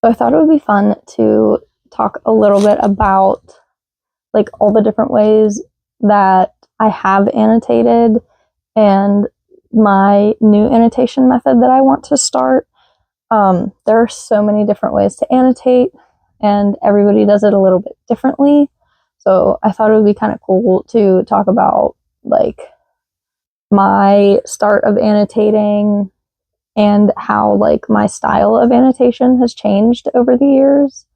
So I thought it would be fun to talk a little bit about like all the different ways that I have annotated and my new annotation method that I want to start. There are so many different ways to annotate, and everybody does it a little bit differently. So I thought it would be kind of cool to talk about like my start of annotating and how like my style of annotation has changed over the years.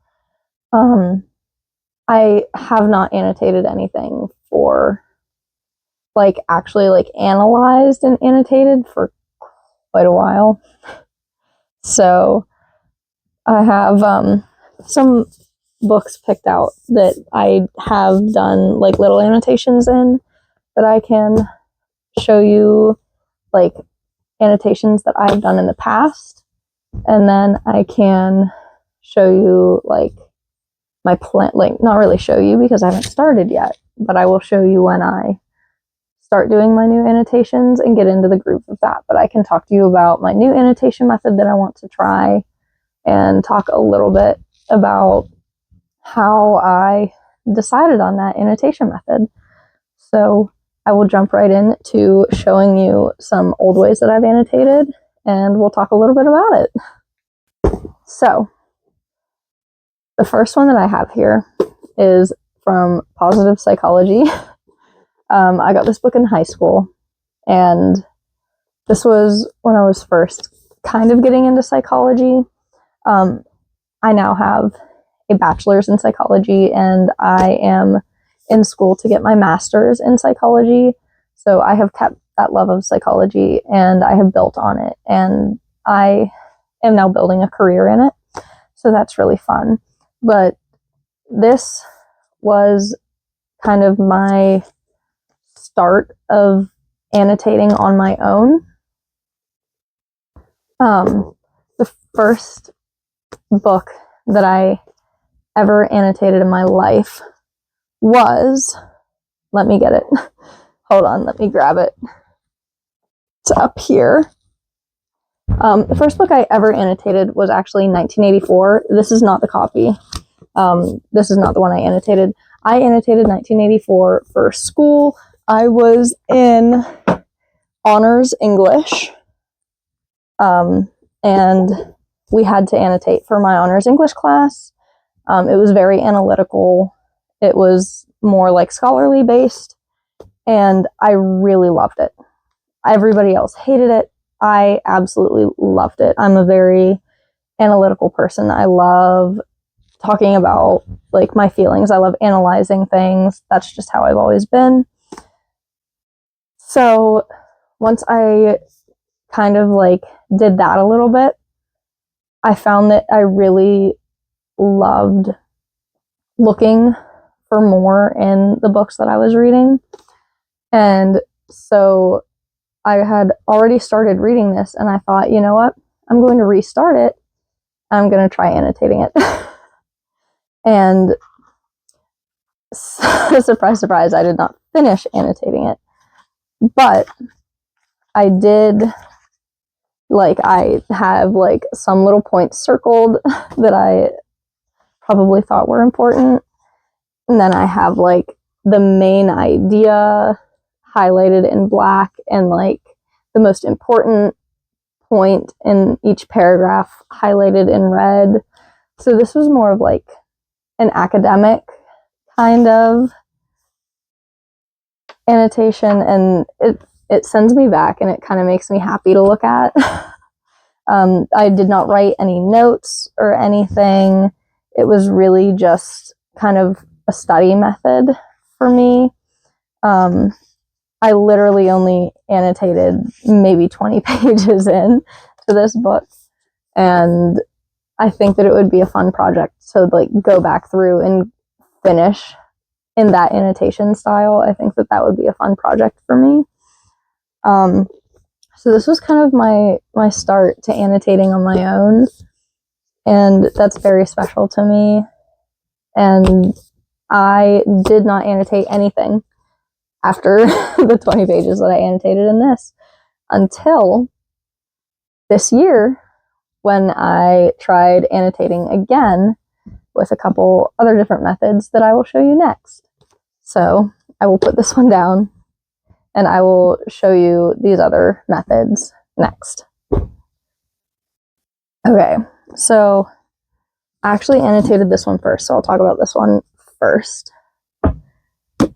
I have not annotated anything for like actually like analyzed and annotated for quite a while. So I have some books picked out that I have done like little annotations in that I can show you, like annotations that I've done in the past, and then I can show you like my plan, like not really show you because I haven't started yet, but I will show you when I start doing my new annotations and get into the groove of that. But I can talk to you about my new annotation method that I want to try and talk a little bit about how I decided on that annotation method. So I will jump right into showing you some old ways that I've annotated, and we'll talk a little bit about it. So the first one that I have here is from Positive Psychology. I got this book in high school, and this was when I was first kind of getting into psychology. I now have a bachelor's in psychology, and I am in school to get my master's in psychology. So I have kept that love of psychology and I have built on it, and I am now building a career in it. So that's really fun. But this was kind of my start of annotating on my own. The first book that I ever annotated in my life was, let me get it. Hold on, let me grab it. It's up here. The first book I ever annotated was actually 1984. This is not the copy. This is not the one I annotated. I annotated 1984 for school. I was in honors English, and we had to annotate for my honors English class. It was very analytical. It was more like scholarly based, and I really loved it. Everybody else hated it. I absolutely loved it. I'm a very analytical person. I love talking about like my feelings. I love analyzing things. That's just how I've always been. So once I kind of like did that a little bit, I found that I really loved looking for more in the books that I was reading. And so I had already started reading this, and I thought, you know what? I'm going to restart it. I'm going to try annotating it. And surprise, surprise, I did not finish annotating it. But I did, like, I have like some little points circled that I probably thought were important. And then I have like the main idea highlighted in black and like the most important point in each paragraph highlighted in red. So this was more of like an academic kind of annotation, and it sends me back and it kind of makes me happy to look at. I did not write any notes or anything. It was really just kind of a study method for me. I literally only annotated maybe 20 pages in to this book, and I think that it would be a fun project to like go back through and finish in that annotation style. I think that that would be a fun project for me. So this was kind of my start to annotating on my own, and that's very special to me. And I did not annotate anything after the 20 pages that I annotated in this until this year when I tried annotating again with a couple other different methods that I will show you next. So I will put this one down and I will show you these other methods next. Okay, so I actually annotated this one first, so I'll talk about this one first.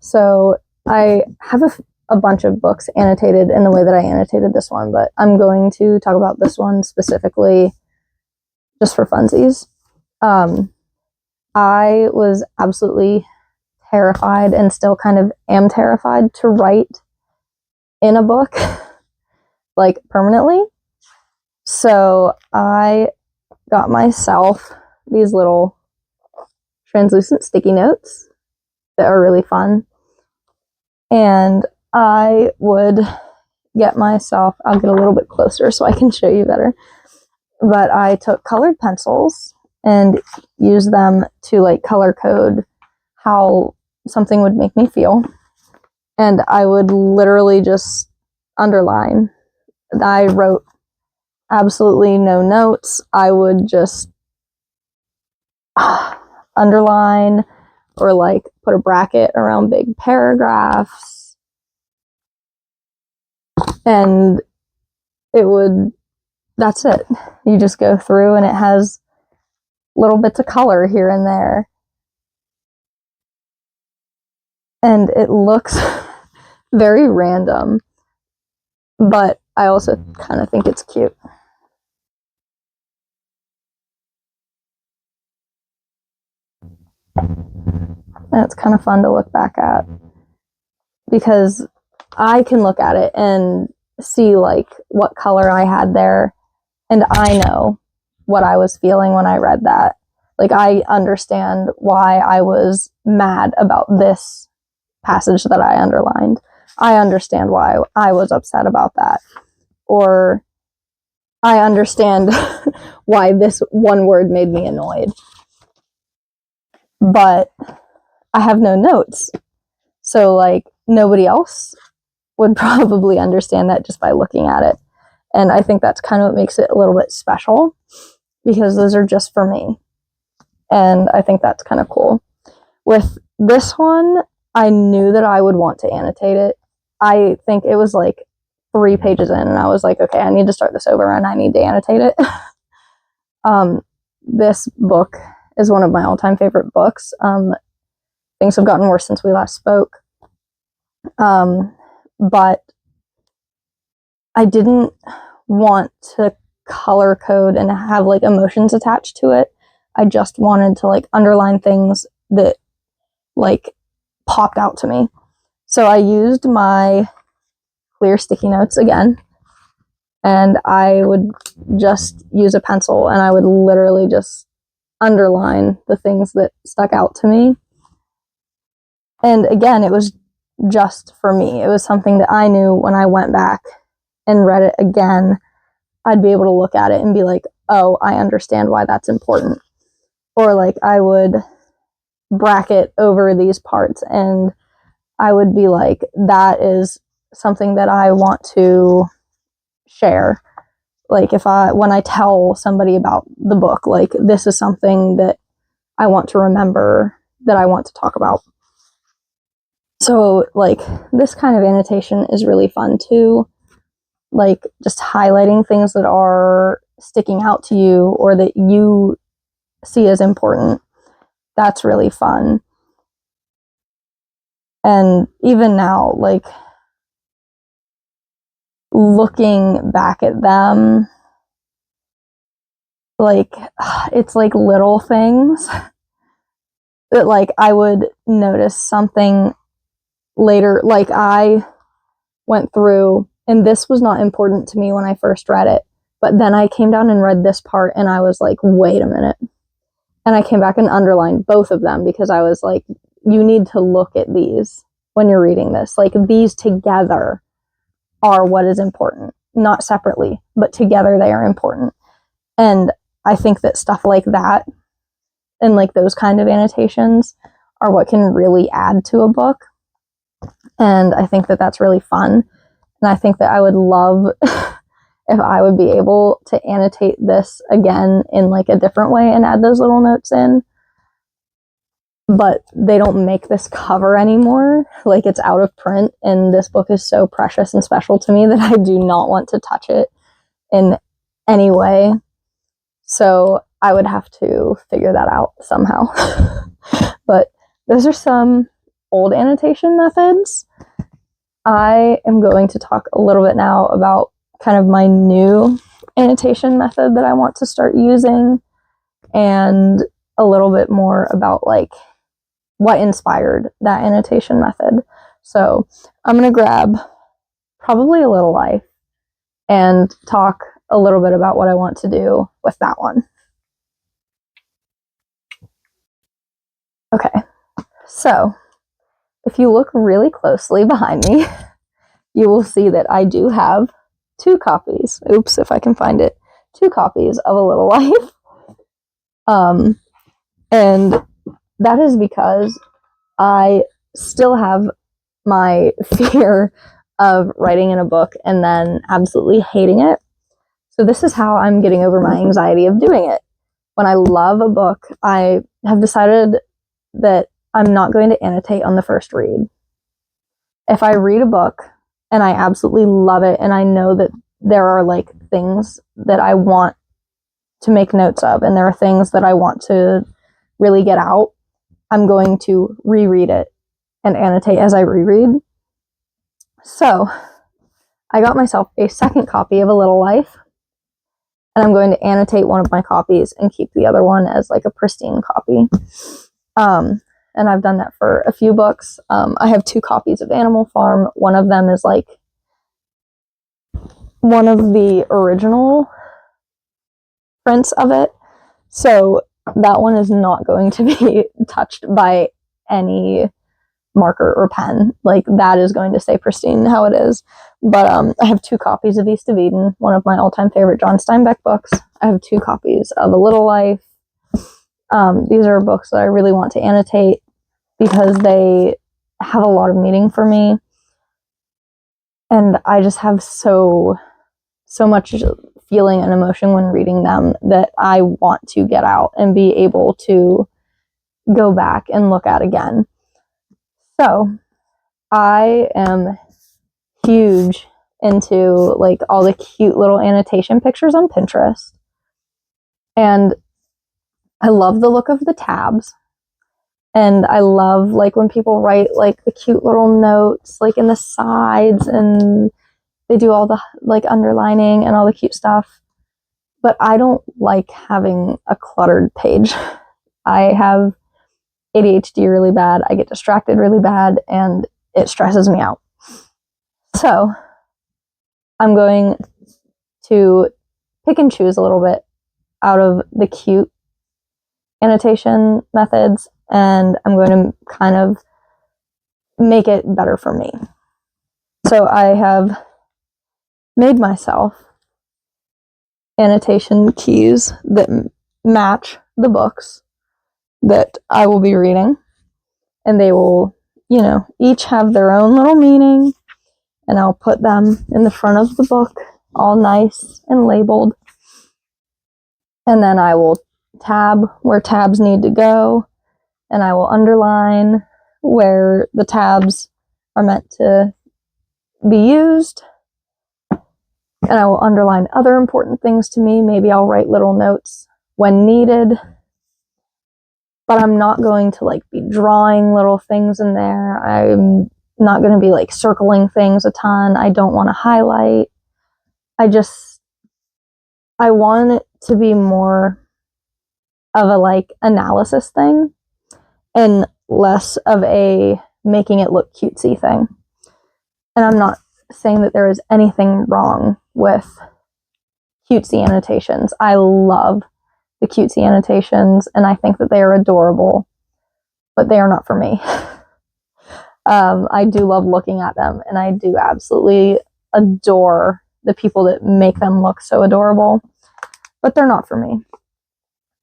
So I have a bunch of books annotated in the way that I annotated this one, but I'm going to talk about this one specifically just for funsies. I was absolutely terrified and still kind of am terrified to write in a book, like permanently. So I got myself these little translucent sticky notes that are really fun. And I would get myself, I'll get a little bit closer so I can show you better. But I took colored pencils and used them to like color code how something would make me feel. And I would literally just underline. I wrote absolutely no notes. I would just underline or like put a bracket around big paragraphs. And that's it. You just go through and it has little bits of color here and there. And it looks very random, but I also kind of think it's cute. And it's kind of fun to look back at because I can look at it and see like what color I had there, and I know what I was feeling when I read that. Like I understand why I was mad about this passage that I underlined. I understand why I was upset about that. Or I understand why this one word made me annoyed. But I have no notes. So like nobody else would probably understand that just by looking at it. And I think that's kind of what makes it a little bit special because those are just for me. And I think that's kind of cool. With this one, I knew that I would want to annotate it. I think it was like 3 pages in and I was like, okay, I need to start this over and I need to annotate it. This book is one of my all-time favorite books. Things have gotten worse since we last spoke. But I didn't want to color code and have like emotions attached to it. I just wanted to like underline things that like popped out to me. So I used my clear sticky notes again, and I would just use a pencil and I would literally just underline the things that stuck out to me. And again, it was just for me. It was something that I knew when I went back and read it again, I'd be able to look at it and be like, oh, I understand why that's important. Or like I would bracket over these parts and I would be like, that is something that I want to share. Like when I tell somebody about the book, like this is something that I want to remember, that I want to talk about. So like this kind of annotation is really fun too. Like just highlighting things that are sticking out to you or that you see as important. That's really fun. And even now, like looking back at them, like it's like little things that like I would notice something later. Like I went through, and this was not important to me when I first read it, but then I came down and read this part and I was like, wait a minute. And I came back and underlined both of them because I was like, you need to look at these when you're reading this. Like these together are what is important, not separately, but together they are important. And I think that stuff like that and like those kind of annotations are what can really add to a book. And I think that that's really fun. And I think that I would love if I would be able to annotate this again in like a different way and add those little notes in. But they don't make this cover anymore. Like, it's out of print, and this book is so precious and special to me that I do not want to touch it in any way. So I would have to figure that out somehow. But those are some old annotation methods. I am going to talk a little bit now about kind of my new annotation method that I want to start using, and a little bit more about like what inspired that annotation method. So I'm going to grab probably a little life and talk a little bit about what I want to do with that one. Okay, so if you look really closely behind me, you will see that I do have 2 copies. Oops, if I can find it. 2 copies of A Little Life. And that is because I still have my fear of writing in a book and then absolutely hating it. So this is how I'm getting over my anxiety of doing it. When I love a book, I have decided that I'm not going to annotate on the first read. If I read a book and I absolutely love it, and I know that there are like things that I want to make notes of, and there are things that I want to really get out, I'm going to reread it and annotate as I reread. So I got myself a second copy of A Little Life, and I'm going to annotate one of my copies and keep the other one as like a pristine copy. And I've done that for a few books. I have 2 copies of Animal Farm. One of them is like one of the original prints of it. So that one is not going to be touched by any marker or pen. Like, that is going to stay pristine how it is. But I have 2 copies of East of Eden, one of my all-time favorite John Steinbeck books. I have 2 copies of A Little Life. These are books that I really want to annotate because they have a lot of meaning for me. And I just have so much feeling and emotion when reading them that I want to get out and be able to go back and look at again. So I am huge into like all the cute little annotation pictures on Pinterest. And I love the look of the tabs. And I love like when people write like the cute little notes like in the sides, and they do all the like underlining and all the cute stuff. But I don't like having a cluttered page. I have ADHD really bad. I get distracted really bad, and it stresses me out. So I'm going to pick and choose a little bit out of the cute annotation methods, and I'm going to kind of make it better for me. So I have made myself annotation keys that match the books that I will be reading, and they will, you know, each have their own little meaning, and I'll put them in the front of the book all nice and labeled. And then I will tab where tabs need to go, and I will underline where the tabs are meant to be used, and I will underline other important things to me. Maybe I'll write little notes when needed, but I'm not going to like be drawing little things in there. I'm not going to be like circling things a ton. I don't want to highlight. I want it to be more of a like analysis thing and less of a making it look cutesy thing. And I'm not saying that there is anything wrong with cutesy annotations. I love the cutesy annotations, and I think that they are adorable, but they are not for me. I do love looking at them, and I do absolutely adore the people that make them look so adorable, but they're not for me,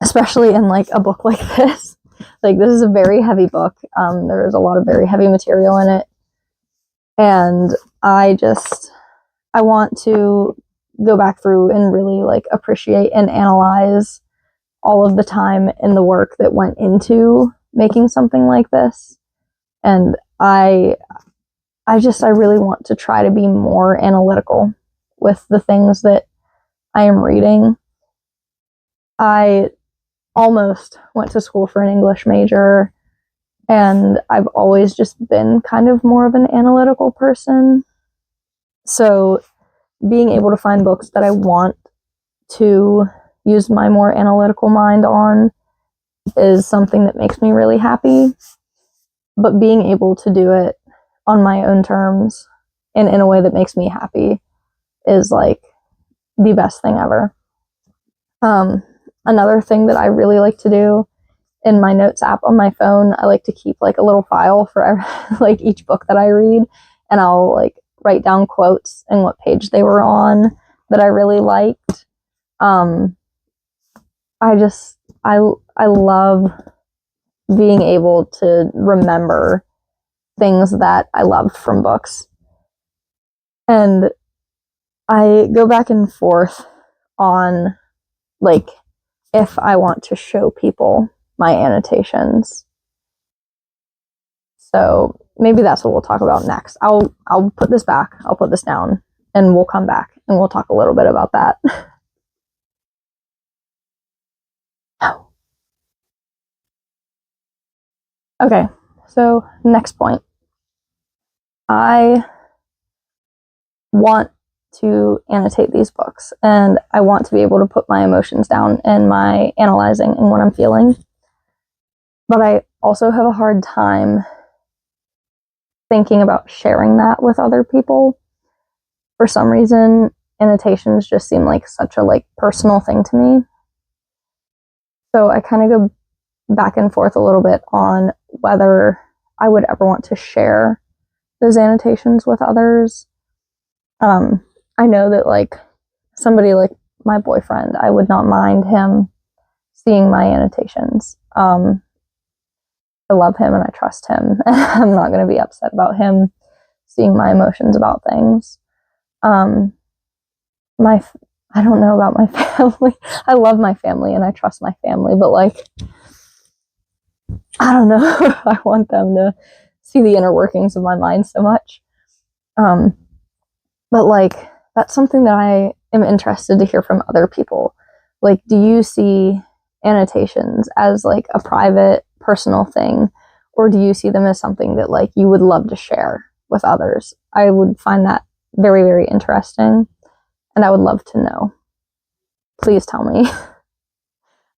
especially in like a book like this. Like, this is a very heavy book. There's a lot of very heavy material in it, and I want to go back through and really like appreciate and analyze all of the time and the work that went into making something like this. And I really want to try to be more analytical with the things that I am reading. I almost went to school for an English major, and I've always just been kind of more of an analytical person. So being able to find books that I want to use my more analytical mind on is something that makes me really happy. But being able to do it on my own terms and in a way that makes me happy is like the best thing ever. Another thing that I really like to do in my notes app on my phone, I like to keep like a little file for like each book that I read, and I'll like write down quotes and what page they were on that I really liked. I love being able to remember things that I loved from books. And I go back and forth on like if I want to show people my annotations. So maybe that's what we'll talk about next. I'll put this back, I'll put this down, and we'll come back and we'll talk a little bit about that. Okay, so next point. I want to annotate these books, and I want to be able to put my emotions down and my analyzing and what I'm feeling. But I also have a hard time thinking about sharing that with other people. For some reason, annotations just seem like such a like personal thing to me. So I kind of go back and forth a little bit on whether I would ever want to share those annotations with others. I know that like somebody like my boyfriend, I would not mind him seeing my annotations. I love him and I trust him. I'm not going to be upset about him seeing my emotions about things. I don't know about my family. I love my family and I trust my family, but like, I don't know. I want them to see the inner workings of my mind so much. But like, that's something that I am interested to hear from other people. Like, do you see annotations as like a private, personal thing, or do you see them as something that like you would love to share with others? I would find that very, very interesting, and I would love to know. Please tell me.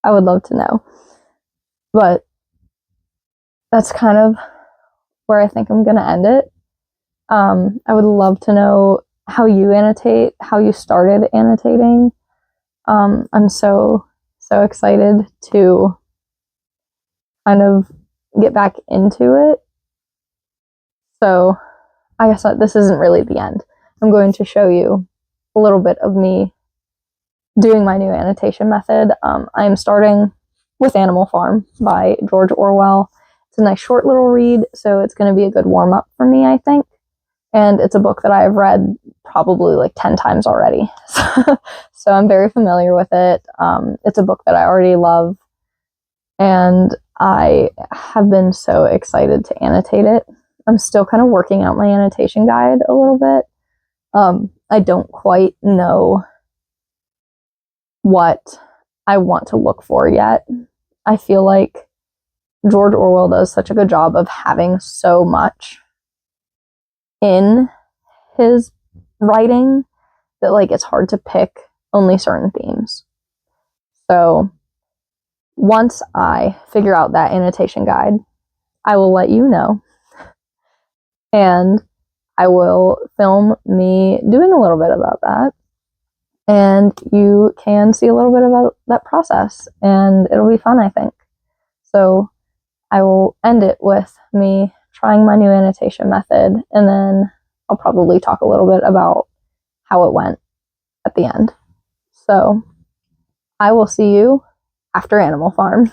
I would love to know. But that's kind of where I think I'm going to end it. I would love to know how you annotate, how you started annotating. I'm so excited to kind of get back into it. So I guess this isn't really the end. I'm going to show you a little bit of me doing my new annotation method. I am starting with Animal Farm by George Orwell. It's a nice short little read, so it's going to be a good warm-up for me, I think. And it's a book that I've read probably like 10 times already. So I'm very familiar with it. It's a book that I already love, and I have been so excited to annotate it. I'm still kind of working out my annotation guide a little bit. I don't quite know what I want to look for yet. I feel like George Orwell does such a good job of having so much in his writing that like it's hard to pick only certain themes. So once I figure out that annotation guide, I will let you know, and I will film me doing a little bit about that, and you can see a little bit about that process, and it'll be fun, I think. So I will end it with me trying my new annotation method, and then I'll probably talk a little bit about how it went at the end. So I will see you after Animal Farm.